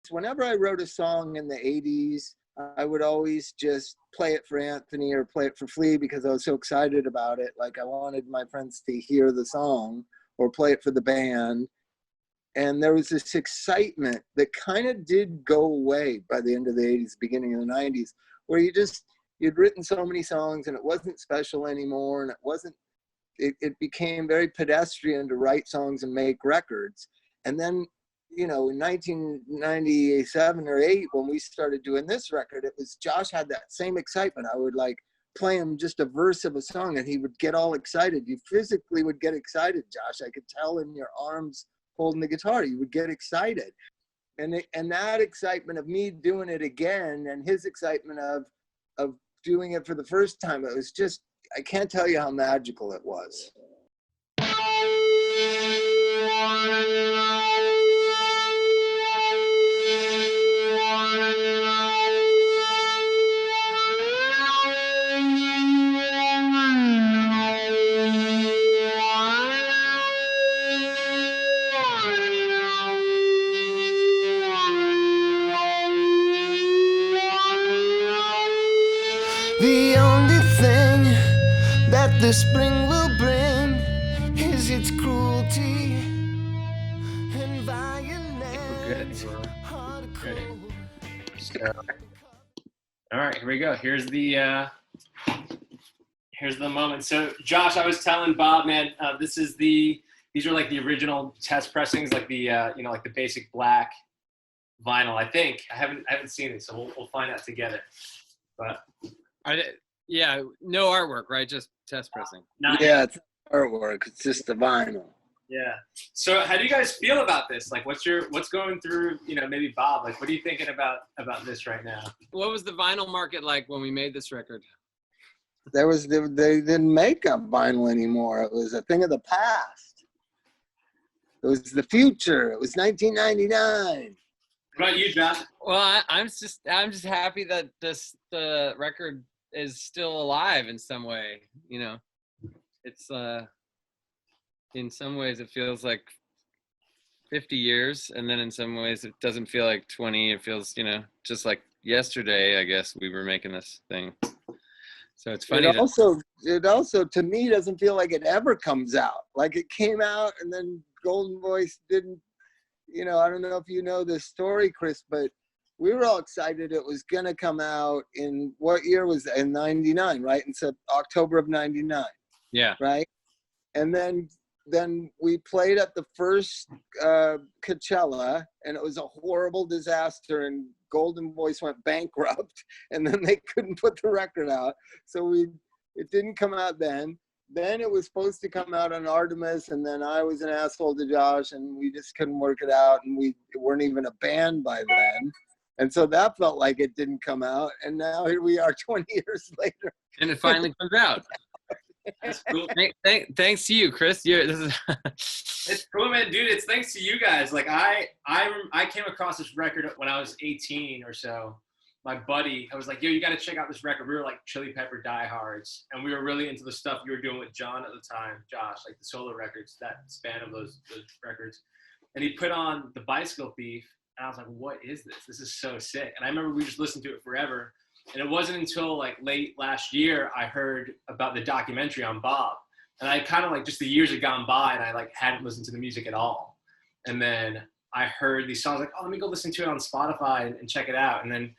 whenever I wrote a song in the 80s, I would always just play it for Anthony or play it for Flea because I was so excited about it. Like I wanted my friends to hear the song or play it for the band. And there was this excitement that kind of did go away by the end of the 80s, beginning of the 90s, where you'd written so many songs and it wasn't special anymore. And it became very pedestrian to write songs and make records. And then, in 1997 or 8, when we started doing this record, it was Josh had that same excitement. I would like play him just a verse of a song and he would get all excited. You physically would get excited, Josh. I could tell in your arms holding the guitar, you would get excited. And that excitement of me doing it again and his excitement of doing it for the first time, it was just, I can't tell you how magical it was. The only thing that the spring will bring is its cruelty and violence. We're good. So, all right, here we go. Here's the moment. So, Josh, I was telling Bob, man, these are like the original test pressings, like the like the basic black vinyl. I think I haven't seen it, so we'll find out together. But no artwork, right? Just test pressing. Yeah, it's artwork. It's just the vinyl. Yeah. So how do you guys feel about this? Like, what's going through, maybe Bob, like, what are you thinking about this right now? What was the vinyl market like when we made this record? They didn't make up vinyl anymore. It was a thing of the past. It was the future. It was 1999. What about you, Josh? Well, I'm just happy that the record is still alive in some way. It's in some ways it feels like 50 years, and then in some ways it doesn't feel like 20. It feels just like yesterday. I guess we were making this thing. So it's funny. It also to me doesn't feel like it ever comes out. Like it came out and then Golden Voice didn't. I don't know if you know this story, Chris, but we were all excited it was going to come out in, what year was that? In 99, right? In October of 99. Yeah. Right? And then we played at the first Coachella, and it was a horrible disaster, and Golden Voice went bankrupt, and then they couldn't put the record out. So it didn't come out then. Then it was supposed to come out on Artemis, and then I was an asshole to Josh, and we just couldn't work it out, and we weren't even a band by then. And so that felt like it didn't come out, and now here we are 20 years later. And it finally comes out. That's cool. Thanks to you, Chris. It's cool, man, dude. It's thanks to you guys. Like I came across this record when I was 18 or so. My buddy, I was like, yo, you got to check out this record. We were like Chili Pepper diehards, and we were really into the stuff you were doing with John at the time, Josh, like the solo records, that span of those records. And he put on The Bicycle Thief, and I was like, what is this? This is so sick. And I remember we just listened to it forever. And it wasn't until like late last year I heard about the documentary on Bob. And I kind of like, just the years had gone by and I like hadn't listened to the music at all. And then I heard these songs, like, oh, let me go listen to it on Spotify and check it out. And then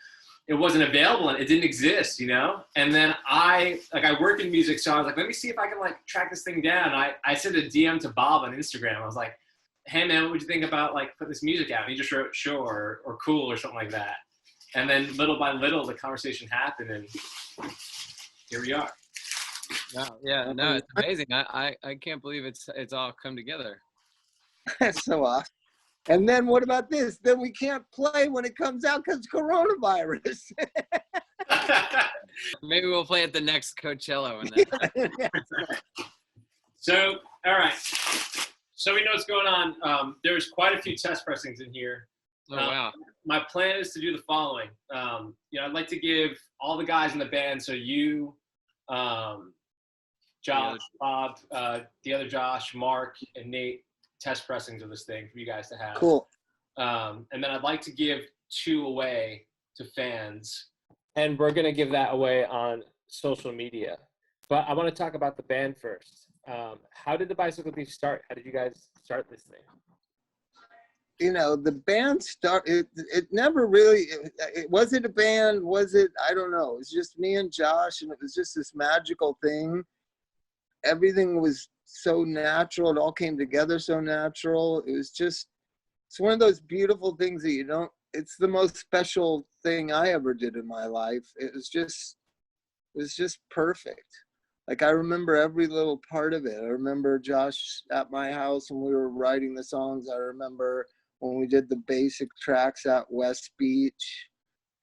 it wasn't available and it didn't exist, And then I work in music, so I was like, let me see if I can like track this thing down. I sent a DM to Bob on Instagram. I was like, hey man, what would you think about like put this music out? And he just wrote sure or cool or something like that. And then little by little the conversation happened, and here we are. Wow, yeah, no, it's amazing. I can't believe it's all come together. That's so awesome. And then what about this? Then we can't play when it comes out because coronavirus. Maybe we'll play at the next Coachella. So, all right. So we know what's going on. There's quite a few test pressings in here. Oh, wow. My plan is to do the following. I'd like to give all the guys in the band, so you, Josh, Bob, the other Josh, Mark, and Nate, test pressings of this thing for you guys to have. Cool. And then I'd like to give 2 away to fans. And we're going to give that away on social media. But I want to talk about the band first. How did the Bicycle Thief start? How did you guys start this thing? You know, the band started, it never really, was it a band? Was it, I don't know. It was just me and Josh, and it was just this magical thing. Everything was so natural. It all came together so natural. It was just, it's one of those beautiful things that you don't, it's the most special thing I ever did in my life. It was just perfect. Like, I remember every little part of it. I remember Josh at my house when we were writing the songs. I remember when we did the basic tracks at West Beach.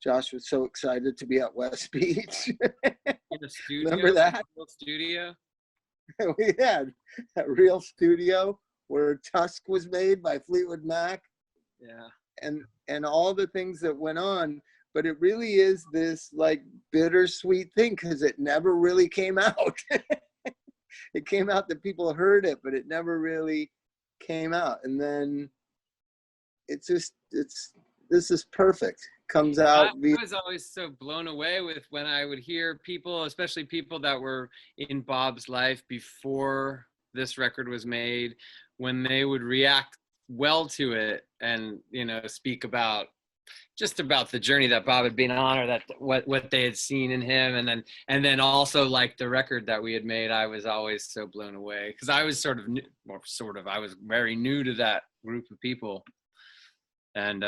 Josh was so excited to be at West Beach. In the studio, remember that? real studio. We had a real studio where Tusk was made by Fleetwood Mac. Yeah. And all the things that went on. But it really is this like bittersweet thing, because it never really came out. It came out that people heard it, but it never really came out. And then it's just, this is perfect. Comes out. I was always so blown away with when I would hear people, especially people that were in Bob's life before this record was made, when they would react well to it and, you know, speak about just about the journey that Bob had been on, or that what they had seen in him, and then also like the record that we had made. I was always so blown away, because I was I was very new to that group of people. And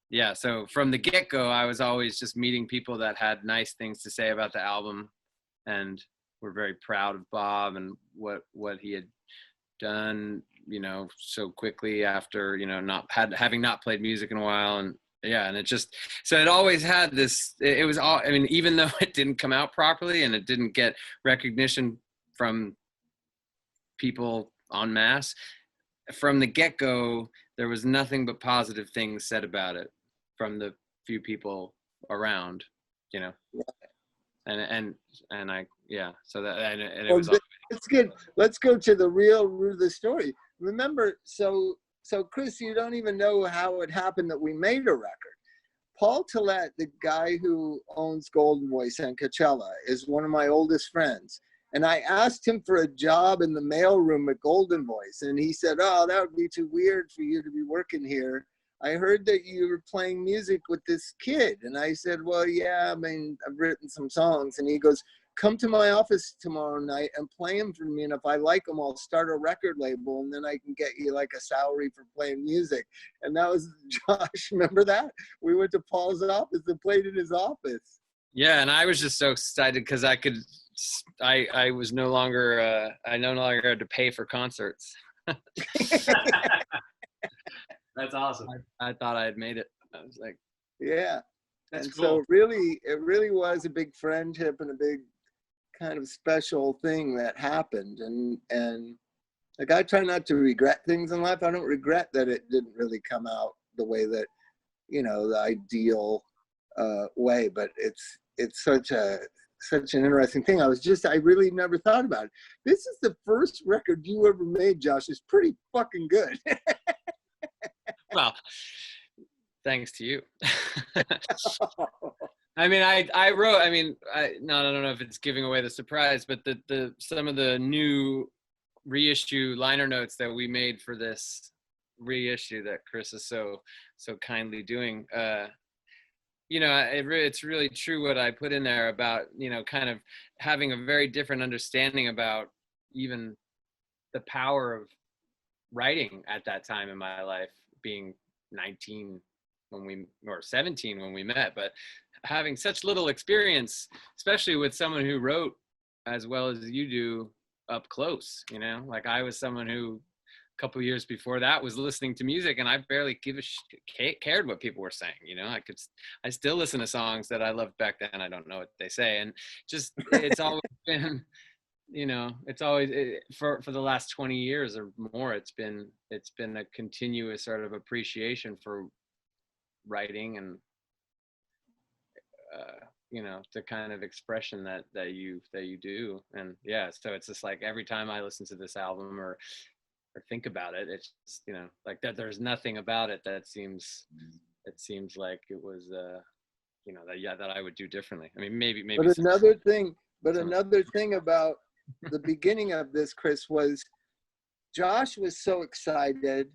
yeah, so from the get-go, I was always just meeting people that had nice things to say about the album, and were very proud of Bob and what he had done, you know, so quickly after, you know, having not played music in a while. And yeah, and it just, so it always had this, it was all, I mean, even though it didn't come out properly and it didn't get recognition from people en masse, from the get-go, there was nothing but positive things said about it from the few people around, you know. And I, yeah, so that, and it was all, it's good. Let's go to the real root of the story. Remember, so Chris, you don't even know how it happened that we made a record. Paul Tillett, the guy who owns Golden Voice and Coachella, is one of my oldest friends. And I asked him for a job in the mailroom at Golden Voice. And he said, oh, that would be too weird for you to be working here. I heard that you were playing music with this kid. And I said, well, yeah, I mean, I've written some songs. And he goes, come to my office tomorrow night and play them for me. And if I like them, I'll start a record label, and then I can get you like a salary for playing music. And that was Josh. Remember that? We went to Paul's office and played in his office. yeah. And I was just so excited because I was no longer, I no longer had to pay for concerts. That's awesome. I thought I had made it. I was like, yeah, that's cool. So it really was a big friendship and a big kind of special thing that happened. And like, I try not to regret things in life. I don't regret that it didn't really come out the way that, you know, the ideal way, but it's such an interesting thing. I really never thought about it. This is the first record you ever made, Josh. It's pretty fucking good. well, thanks to you. I mean, I wrote, I mean, I don't know if it's giving away the surprise, but some of the new reissue liner notes that we made for this reissue that Chris is so kindly doing, you know, it's really true what I put in there about, you know, kind of having a very different understanding about even the power of writing at that time in my life, being 19 or 17 when we met, but having such little experience, especially with someone who wrote as well as you do up close, you know, like I was someone who a couple of years before that was listening to music, and I barely cared what people were saying, you know. I still listen to songs that I loved back then. I don't know what they say, and just it's always been, you know, it's always for the last 20 years or more, it's been a continuous sort of appreciation for writing and you know, the kind of expression that you do. And yeah, so it's just like every time I listen to this album or or think about it. It's just, you know, like that. There's nothing about it that seems like it was, you know, that I would do differently. I mean, maybe. But another thing about the beginning of this, Chris, was Josh was so excited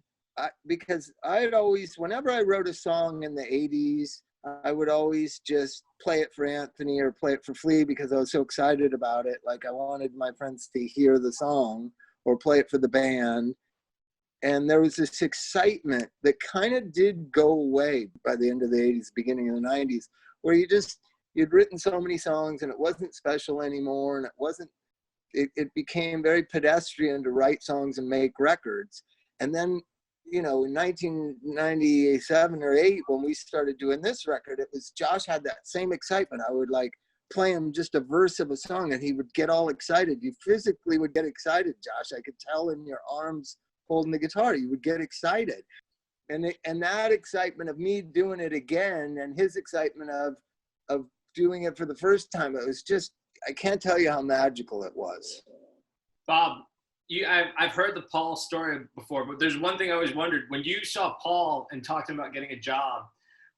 because I had always, whenever I wrote a song in the 80s, I would always just play it for Anthony or play it for Flea because I was so excited about it. Like I wanted my friends to hear the song or play it for the band. And there was this excitement that kind of did go away by the end of the 80s, beginning of the 90s, where you'd written so many songs and it wasn't special anymore. And it became very pedestrian to write songs and make records. And then, you know, in 1997 or 8, when we started doing this record, it was Josh had that same excitement. I would like play him just a verse of a song and he would get all excited. You physically would get excited, Josh. I could tell in your arms holding the guitar, you would get excited. And that excitement of me doing it again and his excitement of doing it for the first time, it was just, I can't tell you how magical it was. Bob, I've heard the Paul story before, but there's one thing I always wondered. When you saw Paul and talked to him about getting a job,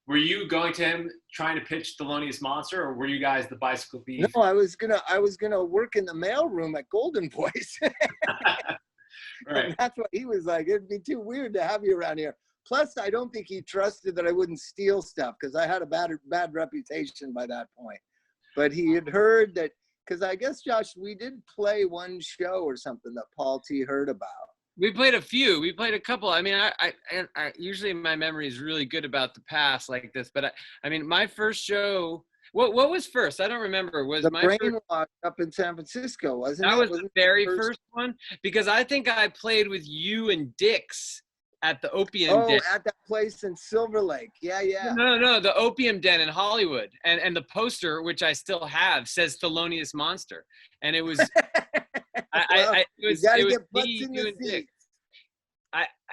were you going to him trying to pitch Thelonious Monster, or were you guys the Bicycle Thief? No, I was gonna work in the mailroom at Golden Boys. Right. And that's what he was like. It'd be too weird to have you around here. Plus, I don't think he trusted that I wouldn't steal stuff because I had a bad reputation by that point. But he had heard that, because I guess, Josh, we did play one show or something that Paul T heard about. We played a few. We played a couple. I mean, I usually my memory is really good about the past like this. But I mean, my first show. What was first? I don't remember. Was the my Brainwash up in San Francisco, wasn't it? That was Wasn't the very first one, because I think I played with you and Dix at the Opium Den. At that place in Silver Lake. Yeah. No, the Opium Den in Hollywood. And the poster, which I still have, says Thelonious Monster. And it was it was me, you and Dix.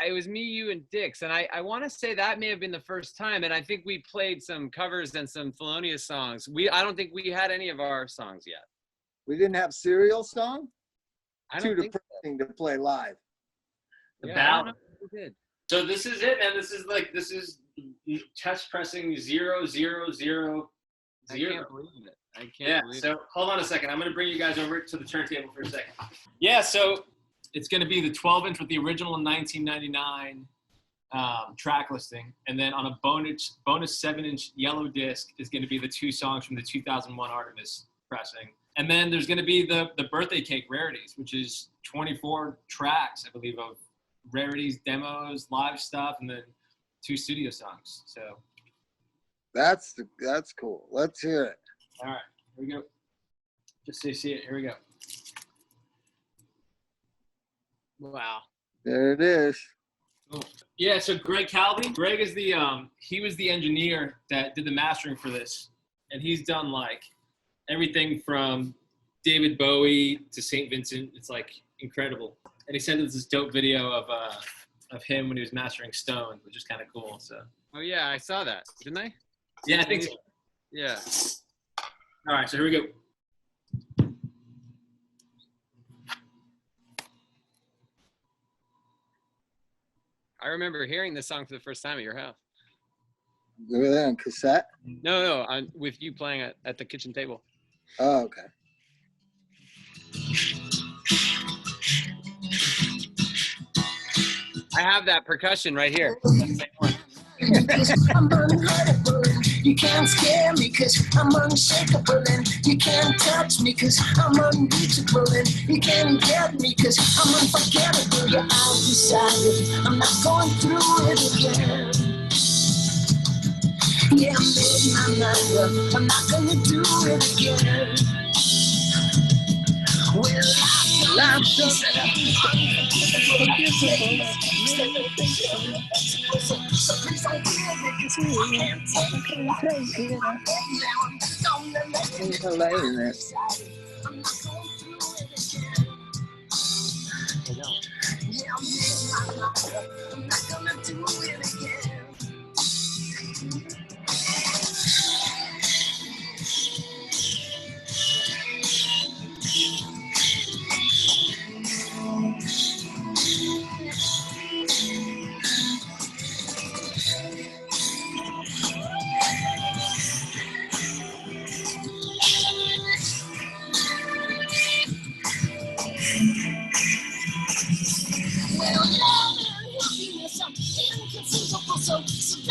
It was me, you, and Dix. And I want to say that may have been the first time. And I think we played some covers and some Thelonious songs. I don't think we had any of our songs yet. We didn't have Serial Song? Too depressing to play live. The Yeah, ballad. we did. So this is it, man. This is test pressing 0, 0, 0, I 0. can't believe it. I can't Yeah, believe it. so hold on a second. I'm going to bring you guys over to the turntable for a second. Yeah, so it's going to be the 12-inch with the original 1999 track listing. And then on a bonus 7-inch yellow disc is going to be the 2 songs from the 2001 Artemis pressing. And then there's going to be the Birthday Cake Rarities, which is 24 tracks, I believe, of rarities, demos, live stuff, and then 2 studio songs. So That's cool. Let's hear it. all right, here we go. Just so you see it, here we go. Wow. There it is. Cool. Yeah, so Greg Calvi. Greg is he was the engineer that did the mastering for this, and he's done like everything from David Bowie to St. Vincent. It's like incredible. And he sent us this dope video of him when he was mastering Stone, which is kind of cool. So. Oh yeah, I saw that, didn't I? Yeah, I think so. Yeah. All right, so here we go. I remember hearing this song for the first time at your house. Look at that on cassette. No, with you playing at the kitchen table. Oh, okay. I have that percussion right here. I'm unhurtable and you can't scare me cause I'm unshakable and you can't touch me cause I'm unreachable and you can't get me cause I'm unforgettable. Yeah, I've decided I'm not going through it again. Yeah, I made my mind up, I'm not gonna do it again. Well, I'm just Hilarious.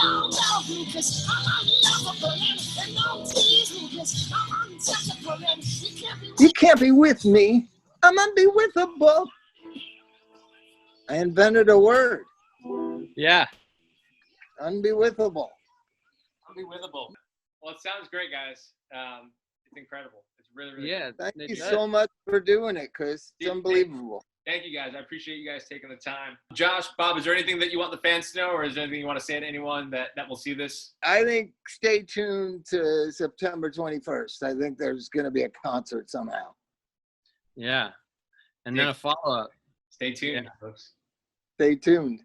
Don't love me cause I'm unlovable and don't tease me cause I'm untouchable and You can't be with me. I'm unbewithable. I invented a word. Yeah. Unbewithable. Unbelievable. Well, it sounds great, guys. It's incredible. It's really, really Yeah. cool. Thank you so much for doing it, Chris. It's Dude, unbelievable. Thank you, guys. I appreciate you guys taking the time. Josh, Bob, is there anything that you want the fans to know, or is there anything you want to say to anyone that will see this? I think stay tuned to September 21st. I think there's going to be a concert somehow. Yeah. And then a follow-up. Stay tuned, folks. Stay tuned.